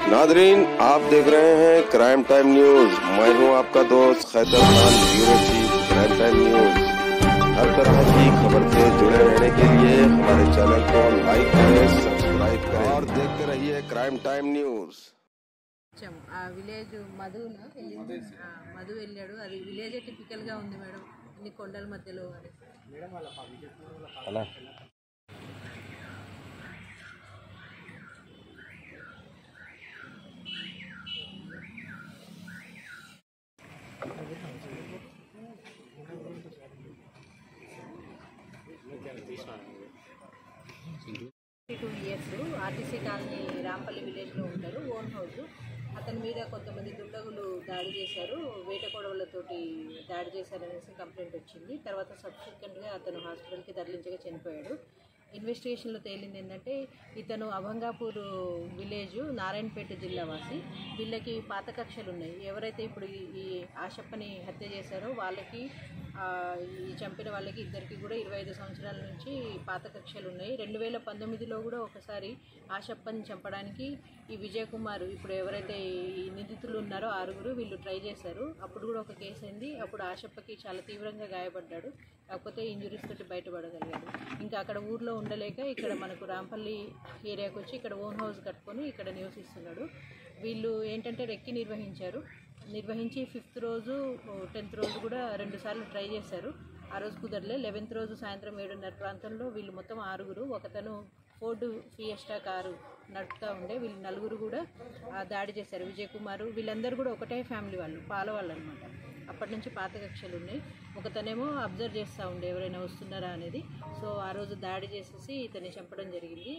Nadreen, आप देख रहे हैं क्राइम टाइम न्यूज। मैं हूं आपका दोस्त Khaitar Khan, bureau chief crime time news. हर तरह की खबर से जुड़े रहने के लिए हमारे चैनल को लाइक करें, सब्सक्राइब करें और देखते रहिए क्राइम टाइम न्यूज। ఆ విలేజ్ మధు వెళ్ళాడు. అది విలేజే టిపికల్ గా ఉంది మేడం, అన్ని కొండల మధ్యలో. అలా ఆర్టీసీ కాలనీ రాంపల్లి విలేజ్లో ఉంటారు. Own house. అతని మీద కొంతమంది దుండగులు దాడి చేశారు, వేట కొడవలతోటి దాడి చేశారనేసి కంప్లైంట్ వచ్చింది. తర్వాత సబ్సిక్వెంట్గా అతను హాస్పిటల్కి తరలించగా చనిపోయాడు. ఇన్వెస్టిగేషన్లో తేలింది ఏంటంటే ఇతను అభంగాపూర్ విలేజ్, నారాయణపేట జిల్లా వాసి. వీళ్ళకి పాత కక్షలు ఉన్నాయి. ఎవరైతే ఇప్పుడు ఈ ఆశప్పని హత్య చేశారో వాళ్ళకి, ఈ చంపిన వాళ్ళకి ఇద్దరికి కూడా 25 సంవత్సరాల నుంచి పాత కక్షలు ఉన్నాయి. 2019లో కూడా ఒకసారి ఆశప్పని చంపడానికి ఈ విజయ్ కుమార్, ఇప్పుడు ఎవరైతే ఈ నిందితులు ఉన్నారో 6 వీళ్ళు ట్రై చేశారు. అప్పుడు కూడా ఒక కేసు అయింది. అప్పుడు ఆశప్పకి చాలా తీవ్రంగా గాయపడ్డాడు, కాకపోతే ఇంజురీస్ తోటి బయటపడగలిగాడు. ఇంకా అక్కడ ఊర్లో ఉండలేక ఇక్కడ మనకు రాంపల్లి ఏరియాకి వచ్చి ఇక్కడ ఓన్ హౌస్ కట్టుకొని ఇక్కడ నివసిస్తున్నాడు. వీళ్ళు ఏంటంటే రెక్కి నిర్వహించి 5th రోజు 10th రోజు కూడా 2 సార్లు ట్రై చేశారు. ఆ రోజు కుదరలే. 11th రోజు సాయంత్రం 7:30 ప్రాంతంలో వీళ్ళు మొత్తం 6, ఒకతను ఫోర్డ్ ఫియస్టా కారు నడుపుతూ ఉండే. వీళ్ళు 4 కూడా దాడి చేశారు. విజయ్ కుమార్ వీళ్ళందరూ కూడా ఒకటే ఫ్యామిలీ వాళ్ళు, పాల వాళ్ళు అనమాట. అప్పటి నుంచి పాత కక్షలు ఉన్నాయి. ఒకతనేమో అబ్జర్వ్ చేస్తూ ఉండే ఎవరైనా వస్తున్నారా అనేది. సో ఆ రోజు దాడి చేసేసి ఇతన్ని చంపడం జరిగింది.